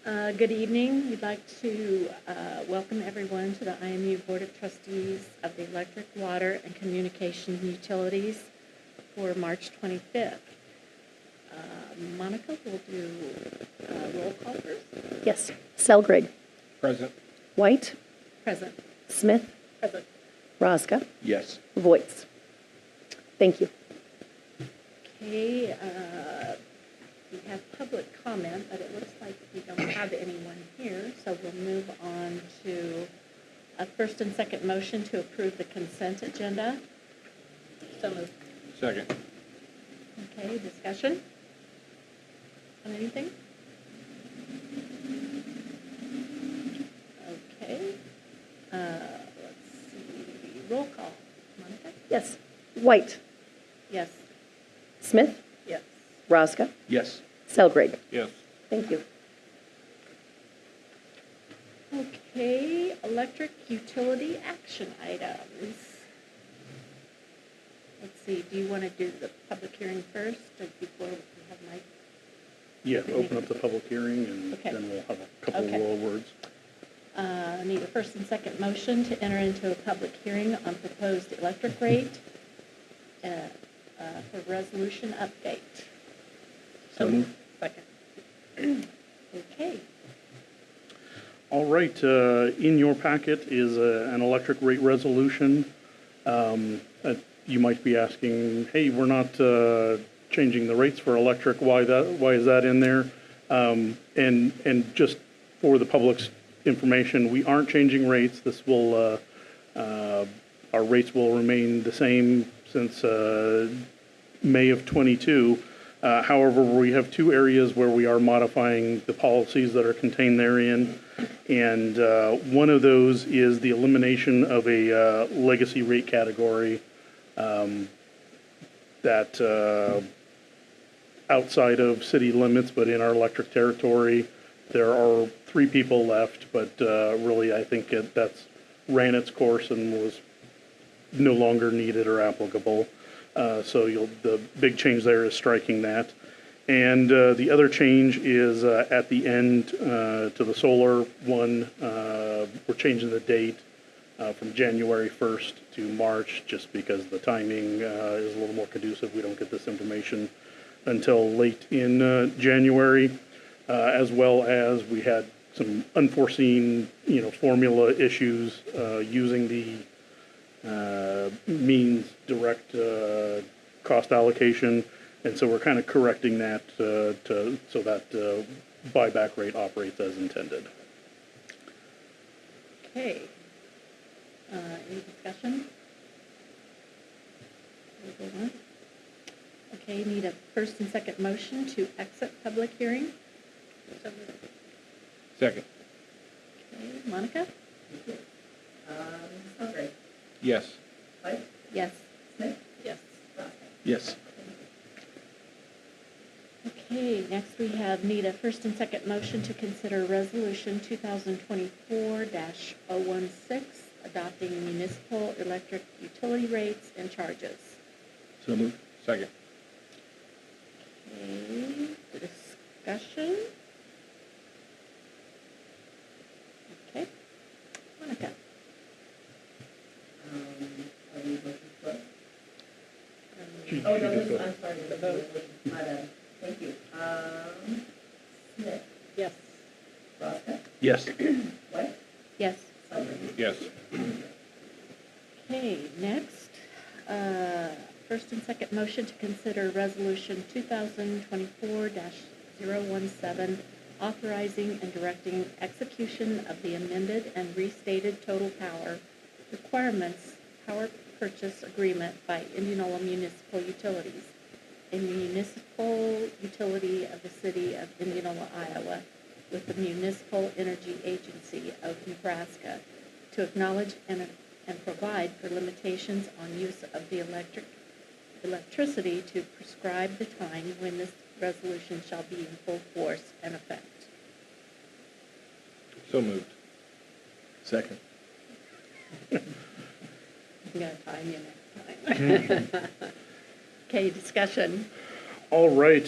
Good evening. We'd like to welcome everyone to the IMU Board of Trustees of the Electric, Water, and Communication Utilities for March 25th. Monica will do roll call first. Yes. Selgrig. Present. White. Present. Smith. Present. Rosca. Yes. Voights. Thank you. Okay, we have public comment, but it looks like we don't have anyone here, so we'll move on to a first and second motion to approve the consent agenda. So moved. Second. Okay, discussion on anything? Okay, let's see, roll call. Monica? Yes. White. Yes. Smith. Yes. Rosca. Yes. Selgrig. Yes. Thank you. Okay, electric utility action items. Let's see, do you want to do the public hearing first or before we have Mike? Yeah, open up the public hearing, and Okay. then we'll have a couple Okay. of roll words. Need a first and second motion to enter into a public hearing on proposed electric rate for resolution update. So moved. Second. Okay. All right, in your packet is an electric rate resolution. You might be asking, hey, we're not changing the rates for electric, why is that in there? And just for the public's information, we aren't changing rates. This will, our rates will remain the same since May of '22. However, we have two areas where we are modifying the policies that are contained therein. And one of those is the elimination of a legacy rate category that outside of city limits, but in our electric territory, there are 3 people left, but really I think that's ran its course and was no longer needed or applicable. So the big change there is striking that. And the other change is at the end to the solar one, we're changing the date from January 1st to March, just because the timing is a little more conducive. We don't get this information until late in January, as well as we had some unforeseen, formula issues using the means direct cost allocation, and so we're kind of correcting that so that buyback rate operates as intended. Okay. Any discussion? We'll go on. Okay, need a first and second motion to exit public hearing. So moved. Second. Okay, Monica? Selgrig. Yes. White. Yes. Smith. Yes. Rosca. Yes. Okay, next we need a first and second motion to consider resolution 2024-016, adopting municipal electric utility rates and charges. So moved. Second. Okay, discussion. Okay, Monica. Are we voting for? She Oh, no, just this is, I'm sorry, the vote. My bad. Thank you. Smith. Yes. Rosca. Yes. White. Yes. Selgrig. Yes. Okay, next, first and second motion to consider resolution 2024-017, authorizing and directing execution of the amended and restated total power requirements power purchase agreement by Indianola Municipal Utilities, a municipal utility of the city of Indianola, Iowa, with the Municipal Energy Agency of Nebraska, to acknowledge and provide for limitations on use of the electricity to prescribe the time when this resolution shall be in full force and effect. So moved. Second. I'm going to time you next time. Okay, discussion. All right.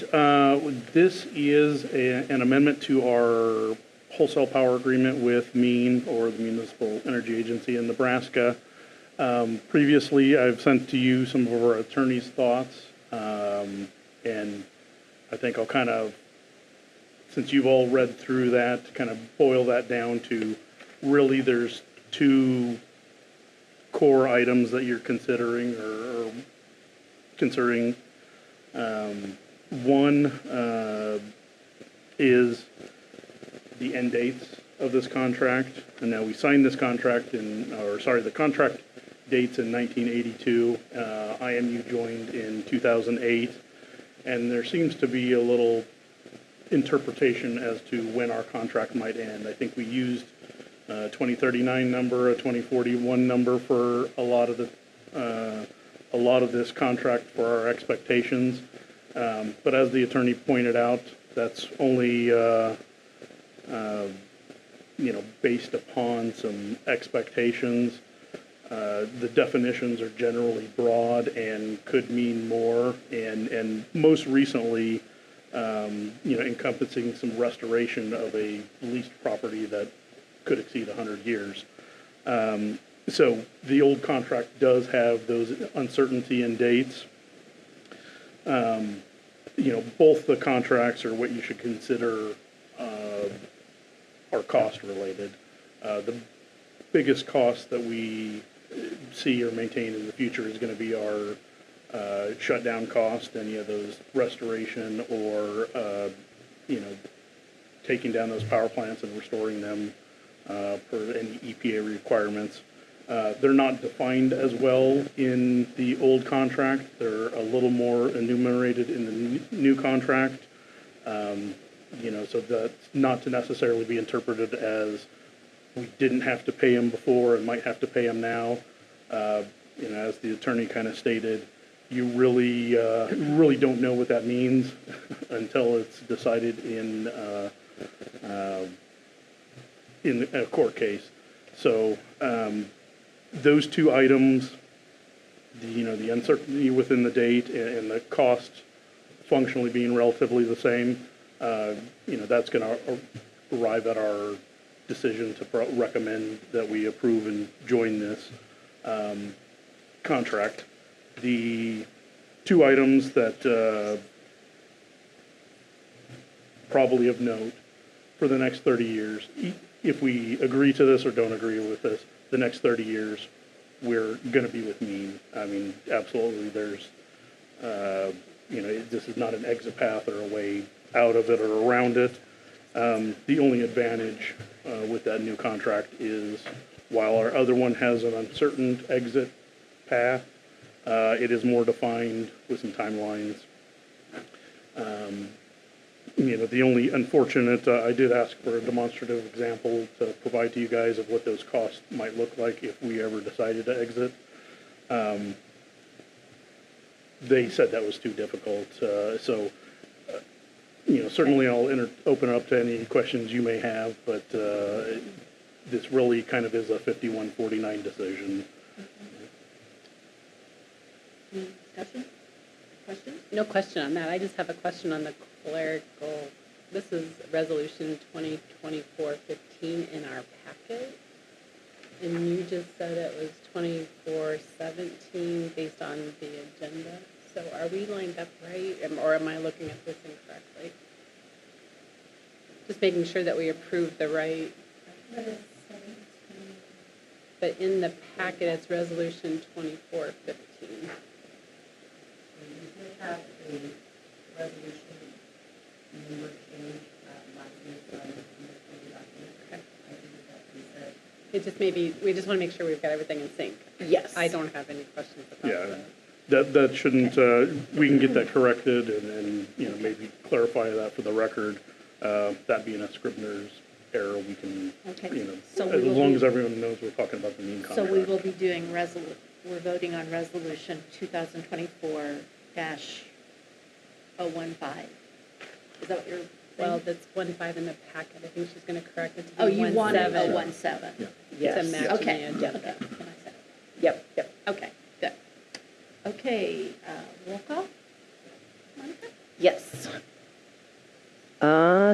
This is an amendment to our wholesale power agreement with MEAN, or the Municipal Energy Agency in Nebraska. Previously, I've sent to you some of our attorney's thoughts, and I think I'll kind of, since you've all read through that, kind of boil that down to really there's two core items that you're considering or considering. One is the end dates of this contract, and now we signed this contract the contract dates in 1982. IMU joined in 2008, and there seems to be a little interpretation as to when our contract might end. I think we used a 2039 number, a 2041 number for a lot of this contract for our expectations. But as the attorney pointed out, that's only based upon some expectations. The definitions are generally broad and could mean more, and most recently, encompassing some restoration of a leased property that could exceed 100 years. So the old contract does have those uncertainty in dates. Both the contracts are what you should consider are cost related. The biggest cost that we see or maintain in the future is going to be our shutdown cost, any of those restoration or taking down those power plants and restoring them per any EPA requirements. They're not defined as well in the old contract. They're a little more enumerated in the new contract. So that's not to necessarily be interpreted as we didn't have to pay them before and might have to pay them now. As the attorney kind of stated, you really don't know what that means until it's decided in a court case. So those two items, the uncertainty within the date and the cost functionally being relatively the same, that's going to arrive at our decision to recommend that we approve and join this contract. The two items that probably of note for the next 30 years, if we agree to this or don't agree with this, the next 30 years, we're going to be with MEAN. I mean, absolutely, there's, this is not an exit path or a way out of it or around it. The only advantage with that new contract is while our other one has an uncertain exit path, it is more defined with some timelines. The only unfortunate, I did ask for a demonstrative example to provide to you guys of what those costs might look like if we ever decided to exit. They said that was too difficult. Certainly I'll open it up to any questions you may have, but this really kind of is a 51-49 decision. Any discussion? Questions? No question on that. I just have a question on the clerical. This is Resolution 2024-15 in our packet, and you just said it was 24-17 based on the agenda. So are we lined up right, or am I looking at this incorrectly? Just making sure that we approve the right. But in the packet, it's Resolution 24-15. Have a resolution number change last week on the document. Okay. I think that we said. It just maybe, we just want to make sure we've got everything in sync. Yes. I don't have any questions about Yeah, that. that shouldn't, we can get that corrected and maybe clarify that for the record. That being a Scribner's error, we can, Okay. as long as everyone knows we're talking about the MEAN So contract. we will be doing we're voting on resolution 2024-015. Is that what you're saying? Well, that's 1.5 in the packet. I think she's going to correct it to be 1.7. Oh, you want it 017. Yeah. Yes. To match Okay, the okay. agenda. Yep. Okay, good. Okay, roll call? Monica? Yes.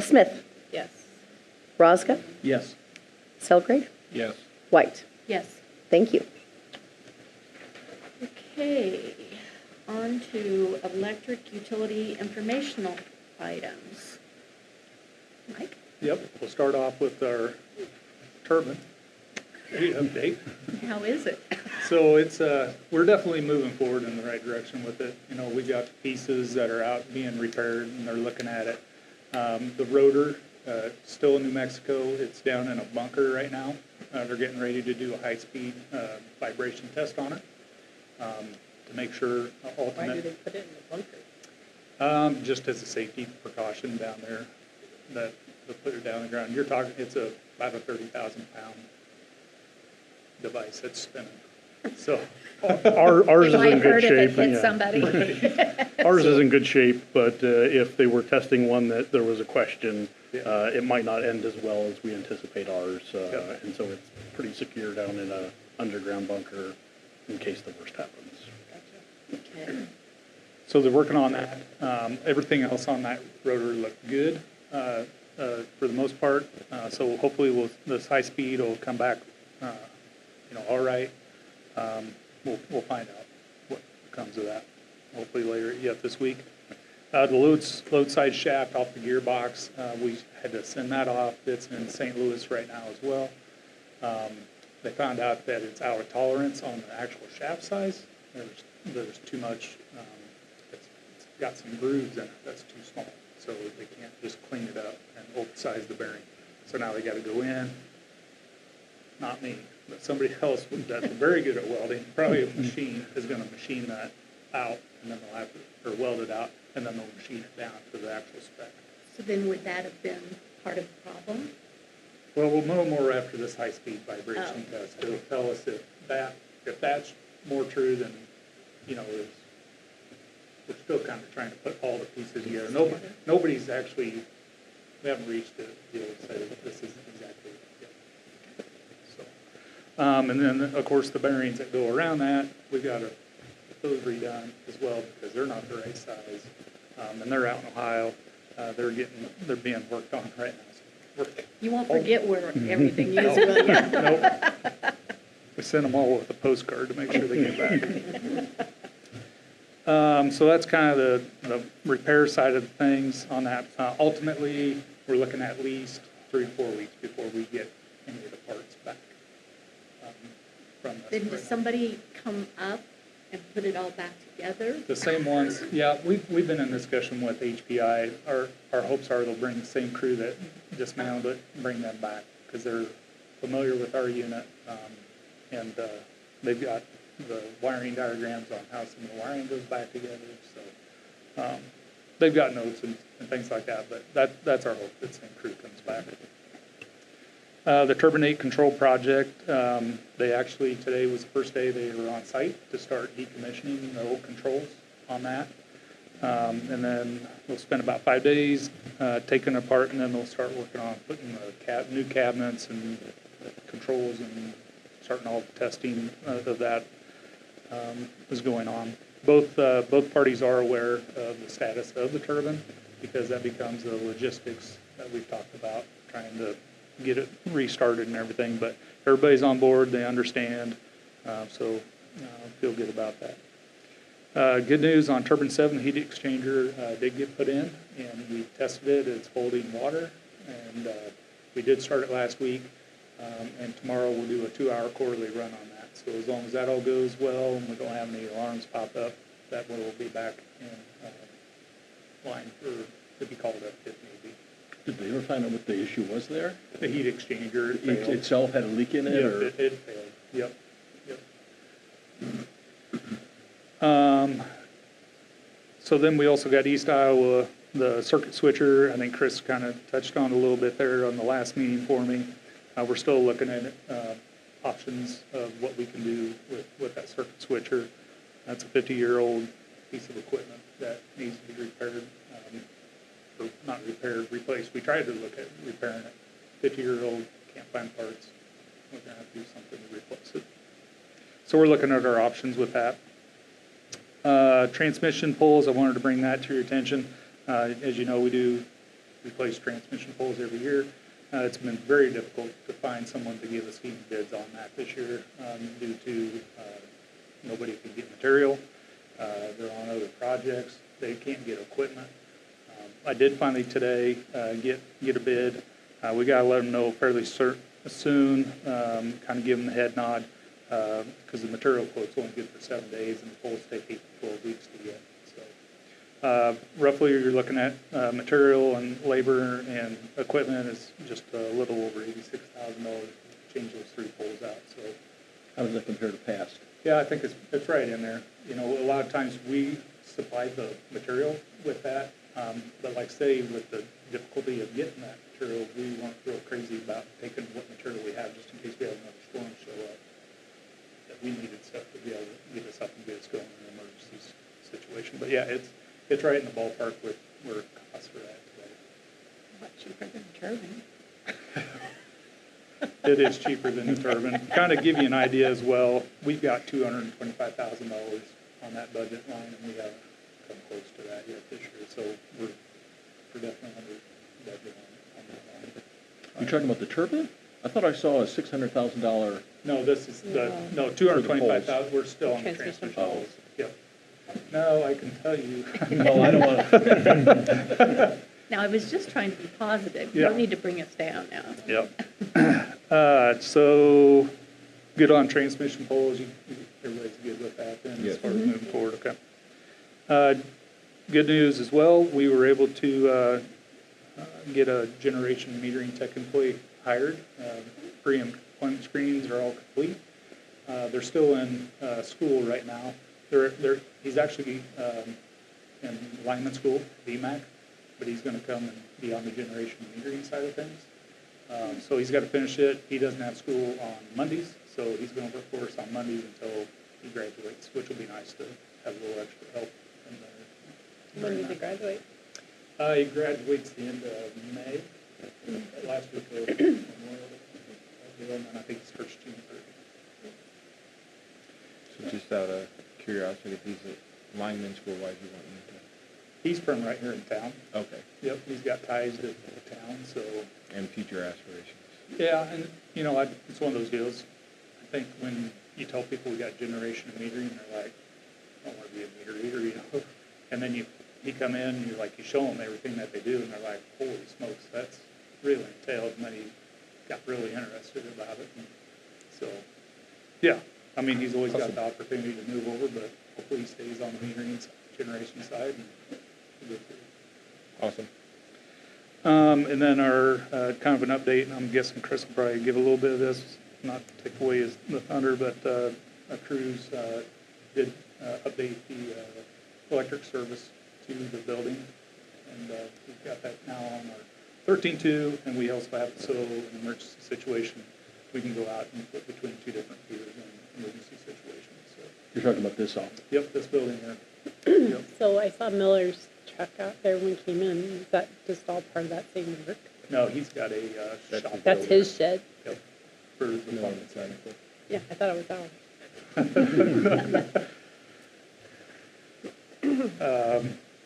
Smith, Yes. Rozga? Yes. Selgrave? Yes. White? Yes. Thank you. Okay, on to electric utility informational items. Mike? Yep, we'll start off with our turbine update. How is it? So it's, we're definitely moving forward in the right direction with it. You know, we got pieces that are out being repaired and they're looking at it. The rotor, still in New Mexico, it's down in a bunker right now. They're getting ready to do a high-speed vibration test on it to make sure Why do ultimate, they put it in the bunker? just as a safety precaution down there, that they'll put it down on the ground. You're talking, it's about a 30,000-pound device that's spinning. So, Ours is Might in good hurt if it shape. hits yeah. somebody. Ours is in good shape, but if they were testing one that there was a question, Yeah. it might not end as well as we anticipate ours. Yeah. And so it's pretty secure down in a underground bunker in case the worst happens. Okay. so they're working on that. Everything else on that rotor looked good for the most part. So hopefully this high speed will come back, all right. We'll find out what comes of that. Hopefully later yet this week. The load side shaft off the gearbox, we had to send that off. It's in St. Louis right now as well. They found out that it's out of tolerance on the actual shaft size. There's too much, it's got some grooves in it that's too small. So they can't just clean it up and oversize the bearing. So now they got to go in, not me, but somebody else that's very good at welding, probably a machine, is going to machine that out, and then they'll have to, or weld it out, and then they'll machine it down to the actual spec. So then would that have been part of the problem? Well, we'll know more after this high-speed vibration Oh. test. It'll tell us if that's more true than, we're still kind of trying to put all the pieces together. Nobody's actually, we haven't reached a deal to say that this is exactly it. So, and then, of course, the bearings that go around that, we've got to get those redone as well because they're not the right size. And they're out in Ohio. They're being worked on right now. So You won't forget where everything is, will you? Nope. We send them all with a postcard to make sure they get back. So that's kind of the repair side of things on that. Ultimately, we're looking at least 3 to 4 weeks before we get any of the parts back from this. Then does somebody come up and put it all back together? The same ones, yeah, we've been in discussion with HPI. Our hopes are they'll bring the same crew that dismantled it and bring them back because they're familiar with our unit. And they've got the wiring diagrams on how some of the wiring goes back together. So they've got notes and things like that, but that's our hope, that same crew comes back. The Turbinate Control Project, they actually, today was the first day they were on site to start decommissioning the old controls on that. And then we'll spend about 5 days taking it apart, and then they'll start working on putting the new cabinets and controls and starting all the testing of that is going on. Both parties are aware of the status of the turbine because that becomes the logistics that we've talked about, trying to get it restarted and everything. But everybody's on board, they understand, so I feel good about that. Good news on Turbine 7, the heat exchanger did get put in, and we tested it. It's holding water, and we did start it last week, and tomorrow we'll do a 2-hour quarterly run on that. So as long as that all goes well and we don't have any alarms pop up, that one will be back in line for, to be called up if need be. Did they ever find out what the issue was there? The heat exchanger, it It failed. itself had a leak in it, or? Yep, it failed, yep. So then we also got East Iowa, the circuit switcher. I think Chris kind of touched on it a little bit there on the last meeting for me. We're still looking at options of what we can do with that circuit switcher. That's a 50-year-old piece of equipment that needs to be repaired, or not repaired, replaced. We tried to look at repairing it. 50-year-old, can't find parts. We're going to have to do something to replace it. So we're looking at our options with that. Transmission poles, I wanted to bring that to your attention. As you know, we do replace transmission poles every year. It's been very difficult to find someone to give us heating bids on that this year due to nobody can get material. They're on other projects. They can't get equipment. I did finally today get a bid. We got to let them know fairly soon, kind of give them the head nod, because the material quote's only good for 7 days and the polls take 8 to 12 weeks to get. So roughly you're looking at material and labor and equipment is just a little over $86,000 to change those 3 poles out. So How does that compare to past? yeah, I think it's right in there. You know, a lot of times we supply the material with that, but like say with the difficulty of getting that material, we weren't real crazy about taking what material we have just in case we have another storm show up. That we needed stuff to be able to get us up and get us going in an emergency situation. But yeah, it's right in the ballpark with where costs are at today. Much cheaper than turbine. It is cheaper than the turbine. Kind of give you an idea as well, we've got $225,000 on that budget line, and we haven't come close to that yet this year, so we're definitely under budget on that line. You're talking about the turbine? I thought I saw a $600,000. No, this is no, 225,000, we're still on the Transmission transmission poles. poles. Yep. No, I can tell you. No, I don't want to. Now, I was just trying to be positive. You Yeah. don't need to bring us down now. Yep. So, good on transmission poles, everybody's good with that then, as Yes. far as moving forward, okay. Good news as well, we were able to get a generation metering tech employee hired. Pre-employment screenings are all complete. They're still in school right now. He's actually in lineman school, VMAC, but he's going to come and be on the generation metering side of things. So he's got to finish it. He doesn't have school on Mondays, so he's going to work for us on Mondays until he graduates, which will be nice to have a little extra help. When does he graduate? He graduates the end of May, last week of Memorial Day, and I think he starts June 3rd. So just out of curiosity, if he's at lineman school, why do you want him He's from right here in town. to? Okay. Yep, he's got ties to town, so, And future aspirations. yeah, and, you know, it's one of those deals. I think when you tell people we got generation metering, they're like, I don't want to be a meter reader, you know? And then you come in, and you show them everything that they do, and they're like, holy smokes, that's really entailed, and then he got really interested about it. And so, yeah, I mean, he's always got the opportunity to move over, but hopefully he stays on the metering generation side. And we'll get through. Awesome. And then our kind of an update, and I'm guessing Chris will probably give a little bit of this, not to take away the thunder, but our crews did update the electric service to the building, and we've got that now on our 13.2, and we also have, so in an emergency situation, we can go out and put between 2 different feeders in emergency situations. So, You're talking about this office? yep, this building here. Yep. So I saw Miller's truck out there when we came in. Is that just all part of that same work? No, he's got a shop. That's over his shed? Yep. For the No, farm it's not. Yeah, I thought it was ours.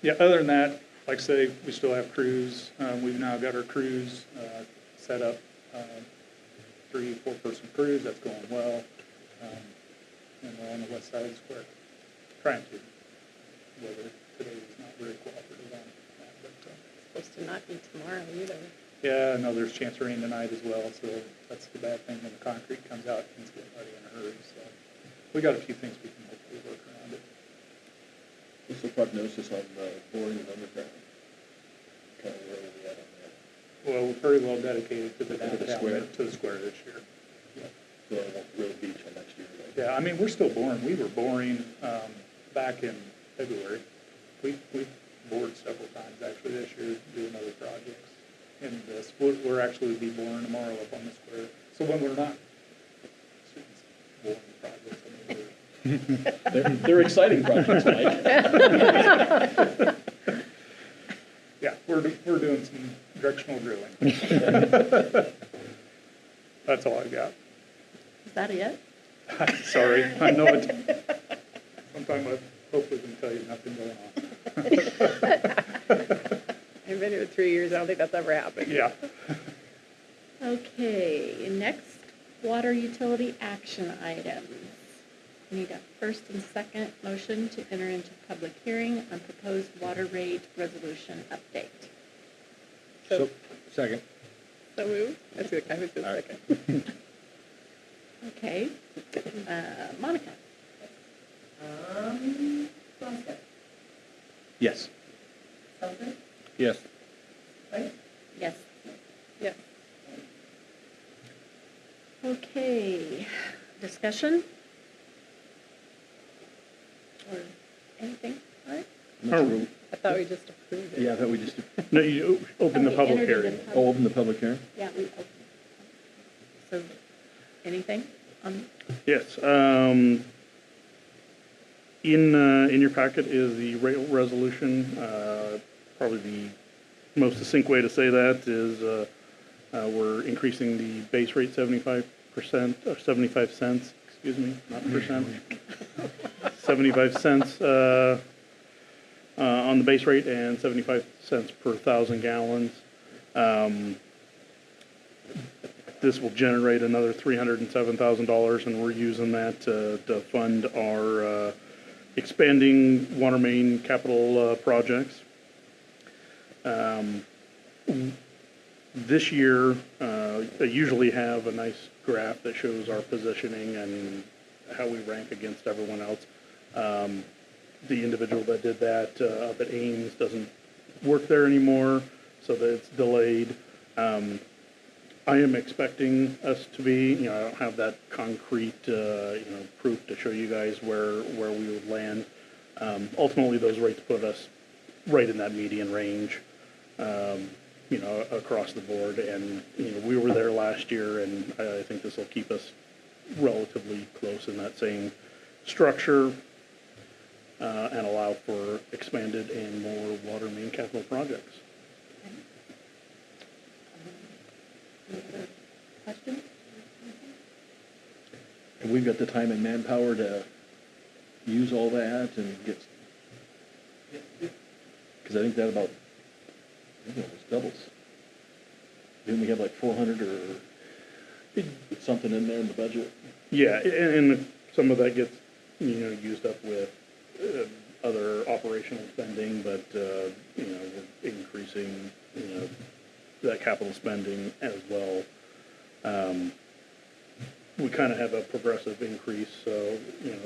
Yeah, other than that, like I say, we still have crews. We've now got our crews set up, 3, 4-person crews. That's going well. And we're on the west side of the square, trying to. Weather today is not very cooperative on that, but Supposed to not be tomorrow either. yeah, no, there's a chance of rain tonight as well. So that's the bad thing when the concrete comes out, it's getting muddy in a hurry. So we got a few things we can hopefully work around it. What's the prognosis on boring and underground? Kind of where are we at on that? Well, we're very well dedicated to the To the downtown, square. to the square this year. So it won't really be till next year, right? Yeah, I mean, we're still boring. We were boring back in February. We bored several times actually this year doing other projects. And this, we're actually be boring tomorrow up on the square. So when we're not boring projects, I mean, They're exciting projects, Mike. yeah, we're doing some directional drilling. That's all I got. Is that it? Sorry, I know it. Sometime I hopefully can tell you nothing going on. I've been here 3 years. I don't think that's ever happened. Yeah. Okay, next, water utility action items. Need a first and second motion to enter into public hearing on proposed water rate resolution update. So, second. So moved. I see the guy who said All right. second. Okay, Monica? Roscoe, Yes. Felton, Yes. White, Yes. Yes. Okay, discussion? Or anything? All right. I'm not sure. I thought we just approved it. Yeah, I thought we just, No, you open the Okay, public entered into hearing. pub- oh, open the public hearing? Yeah, we opened. So, anything on, Yes, in your packet is the rate resolution. Probably the most succinct way to say that is, we're increasing the base rate 75%, or 75 cents, excuse me, not percent. 75 cents, on the base rate and 75 cents per 1,000 gallons. This will generate another $307,000, and we're using that to fund our expanding water main capital projects. This year, I usually have a nice graph that shows our positioning and how we rank against everyone else. The individual that did that up at Ames doesn't work there anymore, so that it's delayed. I am expecting us to be, I don't have that concrete, proof to show you guys where we would land. Ultimately, those rates put us right in that median range, across the board. And, we were there last year, and I think this will keep us relatively close in that same structure, and allow for expanded and more water main capital projects. any other questions? And we've got the time and manpower to use all that and get, because I think that about, almost doubles. Didn't we have like 400 or something in there in the budget? Yeah, and some of that gets, used up with other operational spending, but, we're increasing, that capital spending as well. We kind of have a progressive increase, so,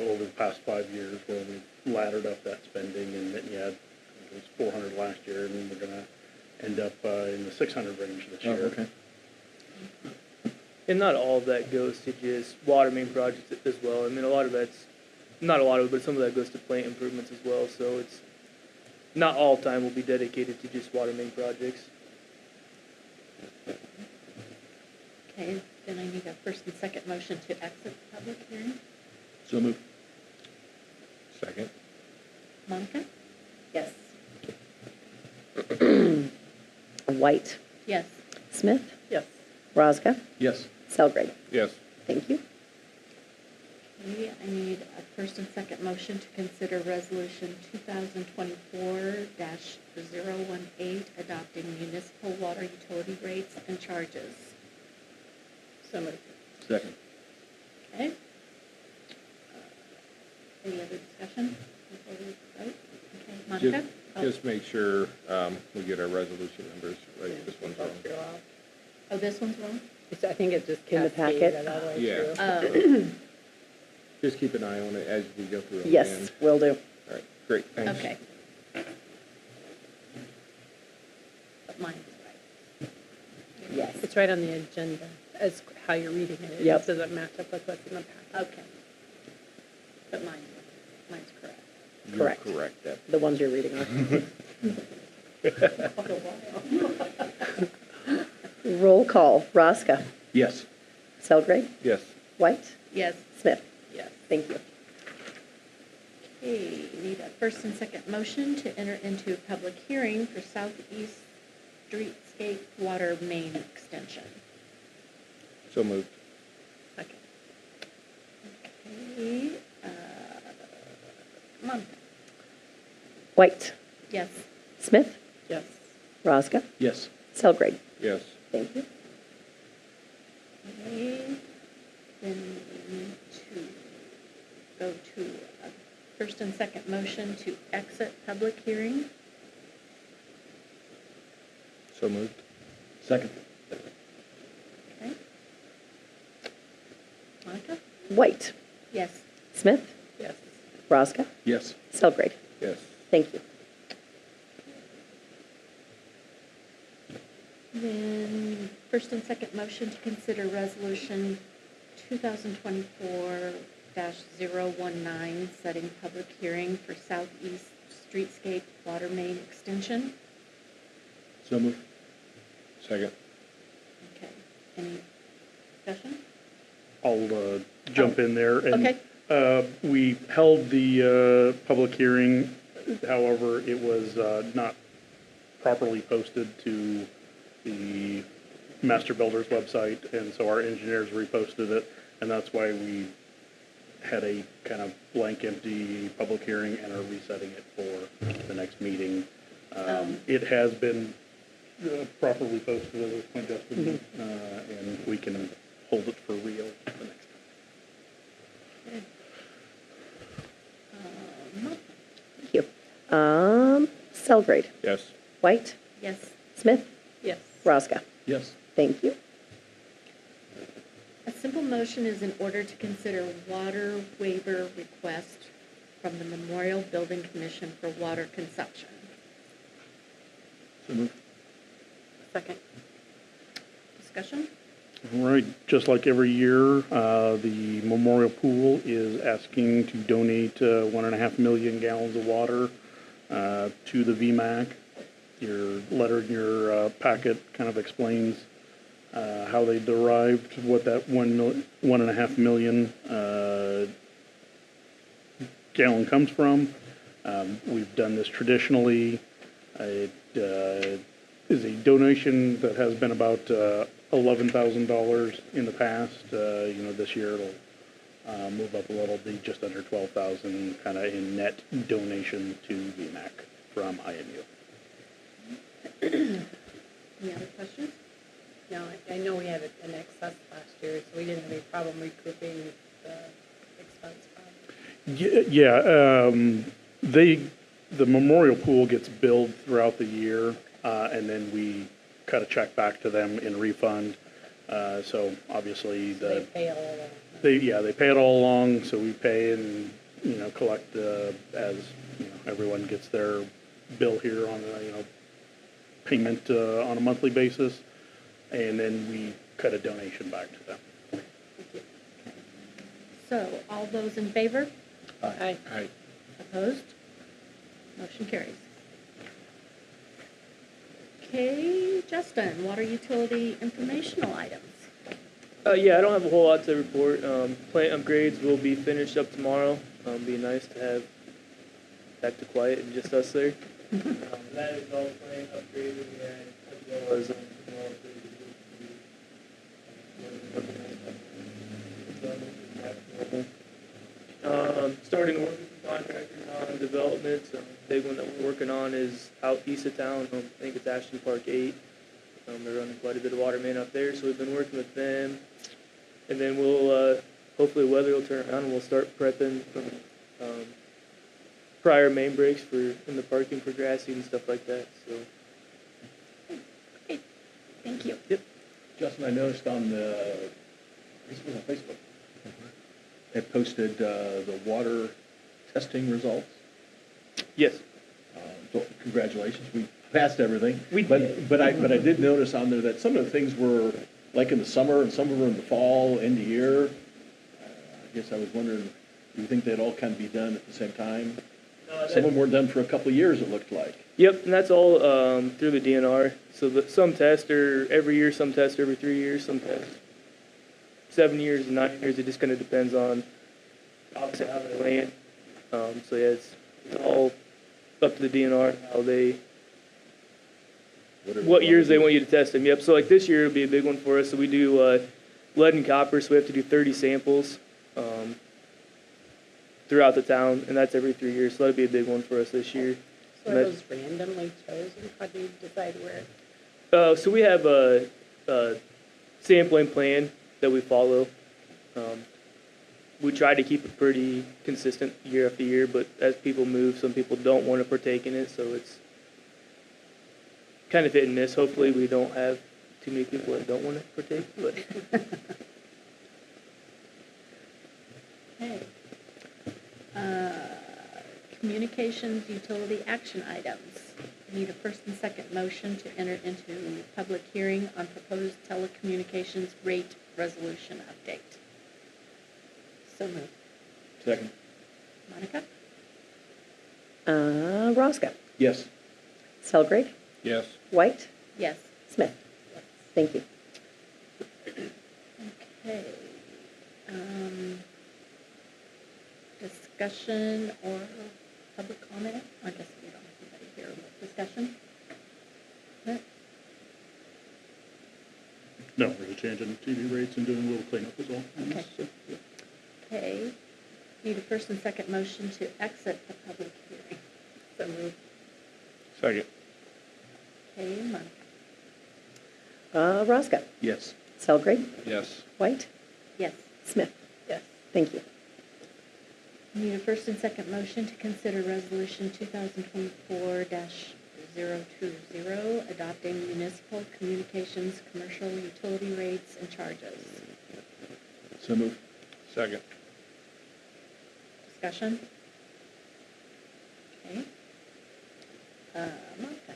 over the past 5 years where we've laddered up that spending, and then, it was 400 last year, and we're gonna end up in the 600 range this year. Oh, okay. And not all of that goes to just water main projects as well. I mean, a lot of that's, not a lot of it, but some of that goes to plant improvements as well. So it's, not all time will be dedicated to just water main projects. Okay, then I need a first and second motion to exit the public hearing. So move. Second. Monica? yes. White, Yes. Smith, Yes. Rosga, Yes. Selgrade. Yes. Thank you. Okay, I need a first and second motion to consider resolution 2024-018, adopting municipal water utility rates and charges. So moved. Second. Okay? Any other discussion before we vote? Okay, Monica? Just make sure we get our resolution numbers right. This one's wrong. Oh, this one's wrong? I think it just In the cascaded packet? all the way Yeah. through. Just keep an eye on it as we go through it. Yes, and- will do. All right, great, thanks. Okay. But mine's right. Yes. It's right on the agenda as how you're reading it. It Yep. just doesn't match up with what's in the packet. Okay. But mine's correct. You're Correct. correct, Deb. The ones you're reading are. Roll call. Rosga, Yes. Selgrade, Yes. White, Yes. Smith. Yes. Thank you. Okay, need a first and second motion to enter into a public hearing for Southeast Streetscape Water Main Extension. So moved. Second. Okay, Monica? White, Yes. Smith, Yes. Rosga, Yes. Selgrade. Yes. Thank you. First and second motion to exit public hearing. So moved. Second. Okay. Monica? White, Yes. Smith, Yes. Roscoe, Yes. Selgrade. Yes. Thank you. Then, first and second motion to consider resolution 2024-019, setting public hearing for Southeast Streetscape Water Main Extension. So moved. Second. Okay. Any discussion? I'll jump in there. And, Okay. we held the public hearing, however, it was not properly posted to the master builder's website, and so our engineers reposted it, and that's why we had a kind of blank, empty public hearing and are resetting it for the next meeting. It has been properly posted at this point, Justin, and we can hold it for real the next time. Mike? Thank you. Selgrade, Yes. White, Yes. Smith, Yes. Roscoe. Yes. Thank you. A simple motion is in order to consider water waiver request from the Memorial Building Commission for water consumption. So moved. Second. Discussion? All right, just like every year, the Memorial Pool is asking to donate 1.5 million gallons of water to the VMAC. Your letter in your packet kind of explains how they derived what that 1.5 million gallon comes from. We've done this traditionally. It is a donation that has been about $11,000 in the past. This year it'll move up a little, be just under 12,000 kind of in net donation to VMAC from IMU. Any other questions? No, I know we had an excess last year, so we didn't have any problem recouping the expense from. The Memorial Pool gets billed throughout the year, and then we cut a check back to them in refund. So obviously They pay all along. they pay it all along, so we pay and, collect, as, everyone gets their bill here on a, payment, on a monthly basis, and then we cut a donation back to them. So, all those in favor? Aye. Aye. Opposed? Motion carries. Okay, Justin, water utility informational items. Yeah, I don't have a whole lot to report. Plant upgrades will be finished up tomorrow. Be nice to have back to quiet and just us there. That is all plant upgraded and as well as starting work with the contractors on developments. Big one that we're working on is out east of town. I think it's Ashton Park 8. They're running quite a bit of water main up there, so we've been working with them. And then we'll, hopefully weather will turn around and we'll start prepping from prior main breaks in the parking for grassy and stuff like that, so. Okay, thank you. Yep. Justin, I noticed on Facebook, it posted the water testing results. Yes. So congratulations, we passed everything. We But did. I did notice on there that some of the things were like in the summer and some of them were in the fall, end of year. I guess I was wondering, do you think they'd all kind of be done at the same time? Some of them were done for a couple of years, it looked like. Yep, and that's all through the DNR. So some test are every year, some test every 3 years, some test 7 years and 9 years. It just kind of depends on obviously how they land. So yeah, it's all up to the DNR how they Whatever what you years wanna they do. want you to test them. Yep. So like this year will be a big one for us. So we do lead and copper. So we have to do 30 samples throughout the town, and that's every 3 years. So that'll be a big one for us this year. So are That- those randomly chosen? How do you decide where? So we have a sampling plan that we follow. we try to keep it pretty consistent year after year, but as people move, some people don't want to partake in it, so it's kind of hit and miss. Hopefully, we don't have too many people that don't want to partake, but Okay. Communications utility action items. Need a first and second motion to enter into public hearing on proposed telecommunications rate resolution update. So moved. Second. Monica? Roscoe, Yes. Selgrade, Yes. White, Yes. Smith. Thank you. Okay. Discussion or public comment? I guess we don't have anybody here. Discussion? No? No, we're just changing TV rates and doing a little cleanup is all. Okay. So, yeah. Okay. Need a first and second motion to exit the public hearing. So moved. Second. Okay, Monica? Roscoe, Yes. Selgrade, Yes. White, Yes. Smith. Yes. Thank you. Need a first and second motion to consider resolution 2024-020, adopting municipal communications commercial utility rates and charges. So moved. Second. Discussion? Okay. Monica?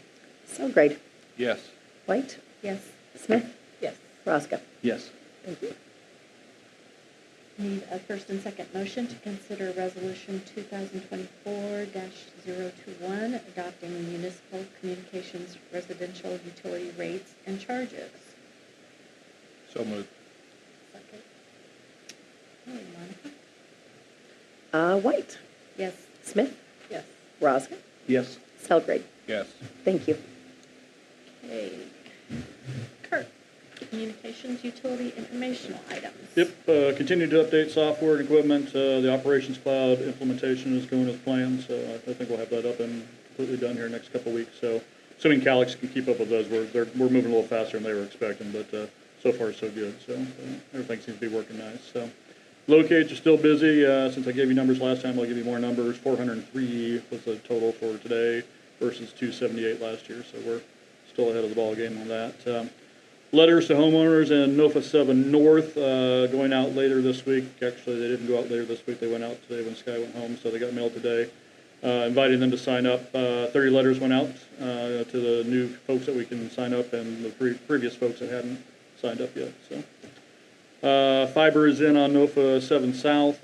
Selgrade, Yes. White, Yes. Smith, Yes. Roscoe. Yes. Thank you. Need a first and second motion to consider resolution 2024-021, adopting municipal communications residential utility rates and charges. So moved. Second. Okay, Monica? White, Yes. Smith, Yes. Roscoe, Yes. Selgrade. Yes. Thank you. Okay. Kurt, communications utility informational items. Yep, continue to update software and equipment. The Operations Cloud implementation is going as planned, so I think we'll have that up and completely done here next couple of weeks. So assuming Calix can keep up with those, we're moving a little faster than they were expecting, but so far so good. So everything seems to be working nice. So locates are still busy. Since I gave you numbers last time, I'll give you more numbers. 403 was the total for today versus 278 last year, so we're still ahead of the ball game on that. Letters to homeowners in NOFA 7 North going out later this week. Actually, they didn't go out later this week. They went out today when Sky went home, so they got mailed today. Inviting them to sign up. 30 letters went out to the new folks that we can sign up and the previous folks that hadn't signed up yet. So fiber is in on NOFA 7 South.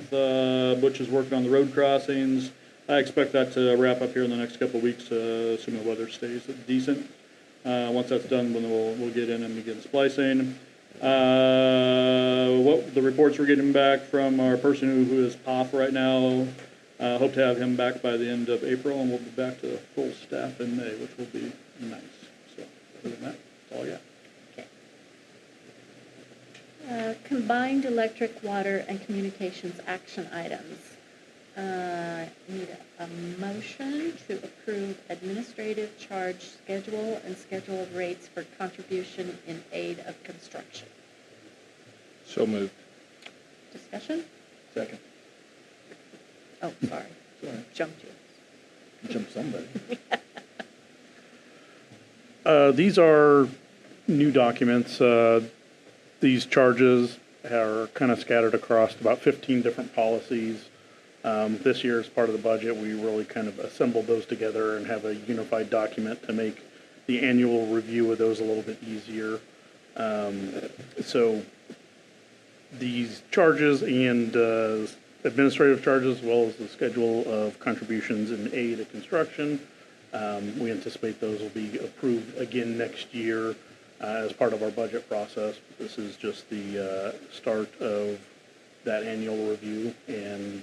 Butch is working on the road crossings. I expect that to wrap up here in the next couple of weeks, assuming the weather stays decent. Once that's done, then we'll get in and begin splicing. What the reports we're getting back from our person who is off right now, hope to have him back by the end of April, and we'll be back to full staff in May, which will be nice. So other than that, that's all I got. Okay. Combined electric, water, and communications action items. Need a motion to approve administrative charge schedule and schedule of rates for contribution in aid of construction. So moved. Discussion? Second. Oh, sorry. Sorry. Jumped you. Jump somebody. These are new documents. These charges are kind of scattered across about 15 different policies. This year, as part of the budget, we really kind of assembled those together and have a unified document to make the annual review of those a little bit easier. So these charges and administrative charges, as well as the schedule of contributions in aid of construction, we anticipate those will be approved again next year as part of our budget process. This is just the start of that annual review and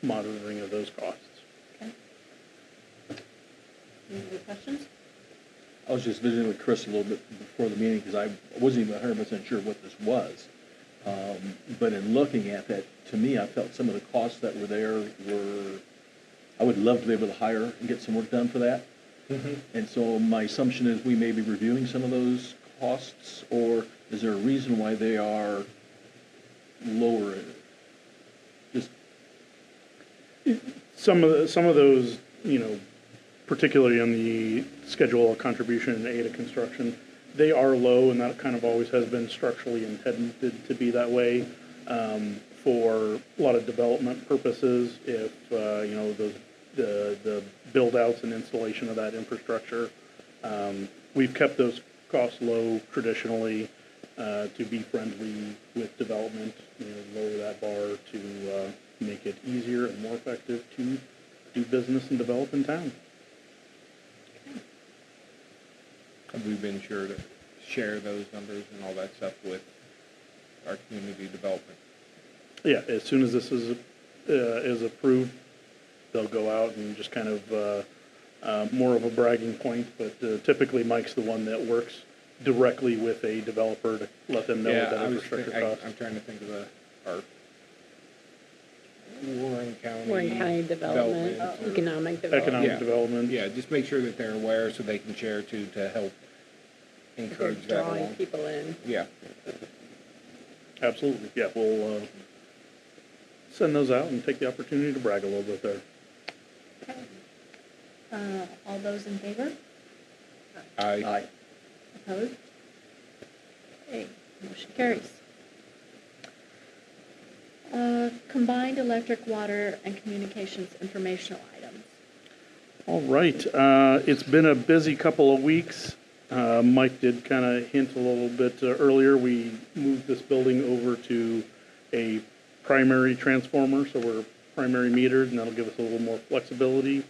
monitoring of those costs. Okay. Any other questions? I was just visiting with Chris a little bit before the meeting because I wasn't even 100% sure what this was. But in looking at that, to me, I felt some of the costs that were there were, I would love to be able to hire and get some work done for that. Mm-hmm. And so my assumption is we may be reviewing some of those costs, or is there a reason why they are lower? some of those, particularly on the schedule of contribution and aid of construction, they are low, and that kind of always has been structurally intended to be that way, for a lot of development purposes. If, the build-outs and installation of that infrastructure. We've kept those costs low traditionally, to be friendly with development, lower that bar to make it easier and more effective to do business and develop in town. Have we been sure to share those numbers and all that stuff with our community development? Yeah, as soon as this is approved, they'll go out and just kind of more of a bragging point, but typically Mike's the one that works directly with a developer to let them know what that infrastructure costs. I'm trying to think of our Warren County. Warren County Development, Economic Development. Economic development. Yeah, just make sure that they're aware so they can share too, to help encourage They're that drawing along. people in. Yeah. Absolutely, yeah, we'll send those out and take the opportunity to brag a little bit there. Okay. All those in favor? Aye. Opposed? Okay, motion carries. Combined electric, water, and communications informational items. All right, it's been a busy couple of weeks. Mike did kind of hint a little bit earlier. We moved this building over to a primary transformer, so we're primary metered, and that'll give us a little more flexibility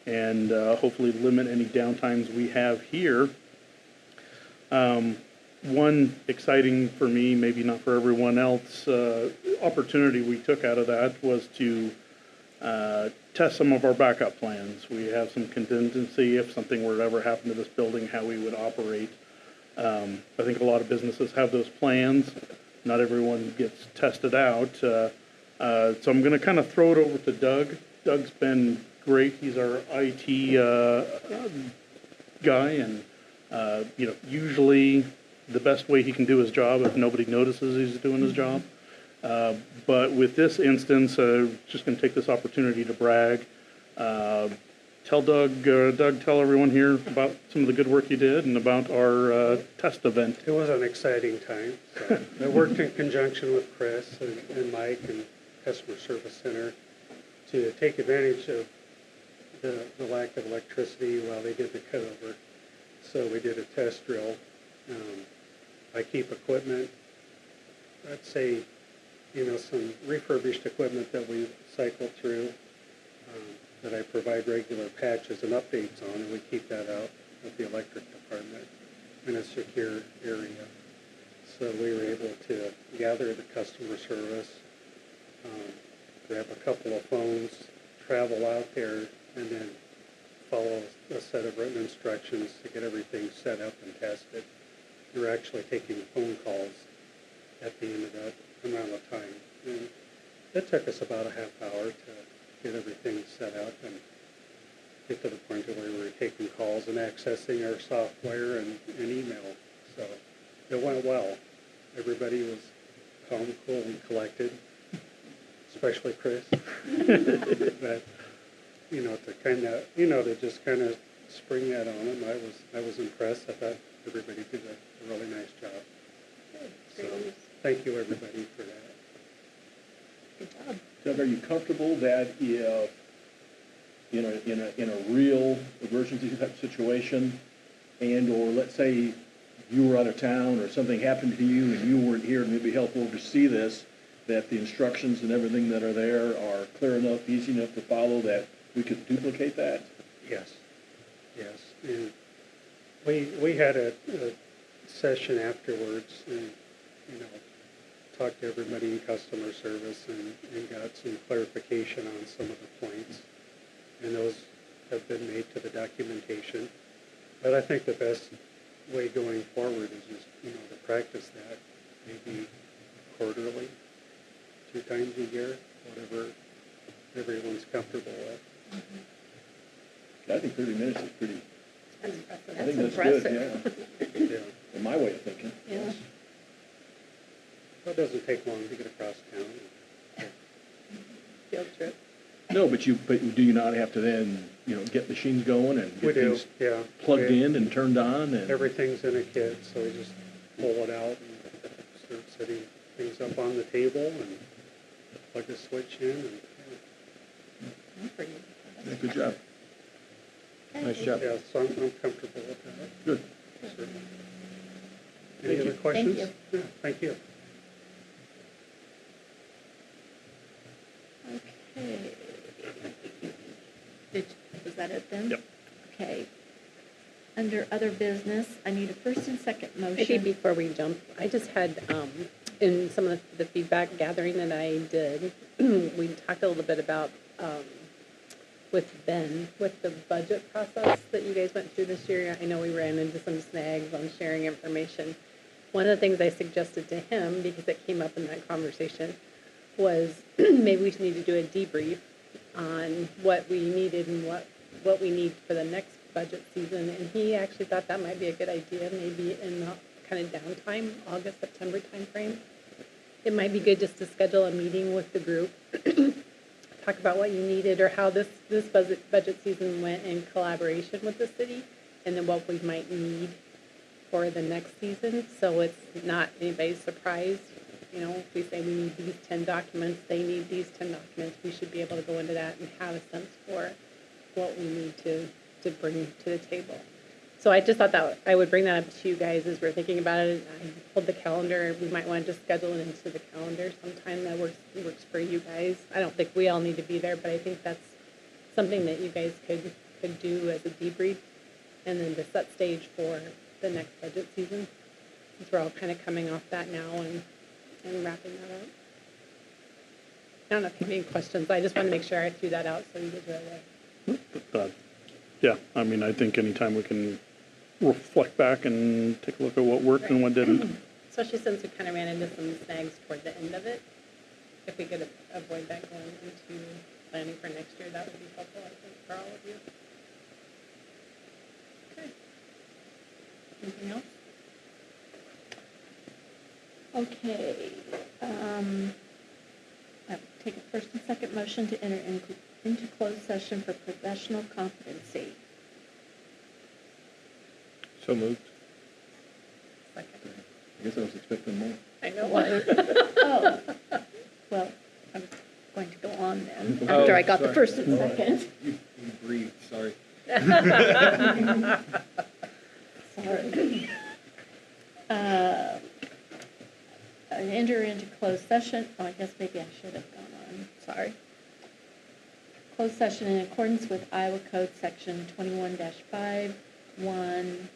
and hopefully limit any downtimes we have here. One exciting for me, maybe not for everyone else, opportunity we took out of that was to test some of our backup plans. We have some contingency if something were to ever happen to this building, how we would operate. I think a lot of businesses have those plans. Not everyone gets tested out. So I'm going to kind of throw it over to Doug. Doug's been great. He's our IT guy, and usually the best way he can do his job if nobody notices he's doing his job. But with this instance, just going to take this opportunity to brag. Tell Doug, tell everyone here about some of the good work you did and about our test event. It was an exciting time. So I worked in conjunction with Chris and Mike and Customer Service Center to take advantage of the lack of electricity while they did the cutover. So we did a test drill. I keep equipment, I'd say, some refurbished equipment that we cycle through, that I provide regular patches and updates on, and we keep that out at the electric department in a secure area. So we were able to gather the customer service, grab a couple of phones, travel out there, and then follow a set of written instructions to get everything set up and tested. We were actually taking phone calls at the end of that amount of time. And it took us about a half hour to get everything set up and get to the point where we were taking calls and accessing our software and email. So it went well. Everybody was calm, cool, and collected, especially Chris. But, to kind of, to just kind of spring that on him, I was impressed. I thought everybody did a really nice job. So thank you, everybody, for that. Good job. Doug, are you comfortable that if, in a real emergency type situation, and or let's say you were out of town or something happened to you and you weren't here, and it'd be helpful to see this, that the instructions and everything that are there are clear enough, easy enough to follow, that we could duplicate that? Yes. And we had a session afterwards and, talked to everybody in customer service and got some clarification on some of the points. And those have been made to the documentation. But I think the best way going forward is just, to practice that, maybe quarterly, 2 times a year, whatever everyone's comfortable with. I think 30 minutes is pretty, That's impressive. I think that's impressive. good, yeah, in my way of thinking. Yeah. Well, it doesn't take long to get across town. Field trip. No, but do you not have to then, get machines going and We get do, things yeah. plugged We- in and turned on and? Everything's in a kit, so we just pull it out and start setting things up on the table and plug the switch in and, Yeah, good job. Nice job. yeah, so I'm comfortable with that. Good. Any other questions? you. Yeah, thank you. Okay. Was that it then? Yep. Okay. Under other business, I need a first and second Maybe motion. before we jump, I just had, in some of the feedback gathering that I did, we talked a little bit about, with Ben, with the budget process that you guys went through this year. I know we ran into some snags on sharing information. One of the things I suggested to him, because it came up in that conversation, was maybe we should need to do a debrief on what we needed and what we need for the next budget season. And he actually thought that might be a good idea, maybe in the kind of downtime, August, September timeframe. It might be good just to schedule a meeting with the group, talk about what you needed or how this budget season went in collaboration with the city, and then what we might need for the next season, so it's not anybody's surprise. If we say we need these 10 documents, they need these 10 documents, we should be able to go into that and have a sense for what we need to bring to the table. So I just thought that I would bring that up to you guys as we're thinking about it. I pulled the calendar. We might want to just schedule it into the calendar sometime that works for you guys. I don't think we all need to be there, but I think that's something that you guys could do as a debrief, and then to set stage for the next budget season, since we're all kind of coming off that now and wrapping that up. I don't know if you have any questions. I just want to make sure I threw that out so you guys are aware. Yeah, I mean, I think anytime we can reflect back and take a look at what worked and what didn't. Especially since we kind of ran into some snags toward the end of it. If we could avoid that going into planning for next year, that would be helpful, I think, for all of you. Okay. Anything else? Okay. I'll take a first and second motion to enter into closed session for professional competency. So moved. Second. I guess I was expecting more. I know. Oh, well, I'm going to go on then, Oh, after I got the sorry. first and second. You breathed, sorry. Sorry. Enter into closed session, I guess maybe I should have gone on, sorry. Closed session in accordance with Iowa Code Section 21-5, 1,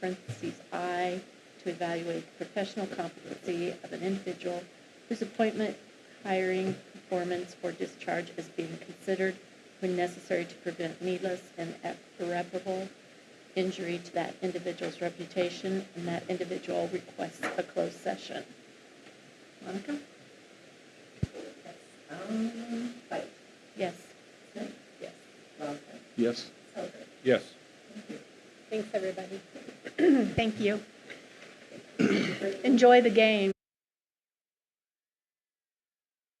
parentheses I, to evaluate the professional competency of an individual whose appointment, hiring, performance, or discharge is being considered when necessary to prevent needless and irreparable injury to that individual's reputation, and that individual requests a closed session. Monica? Fight. Yes. Smith? Yes. Lawson? Yes? Selger? Yes. Thanks, everybody. Thank you. Enjoy the game.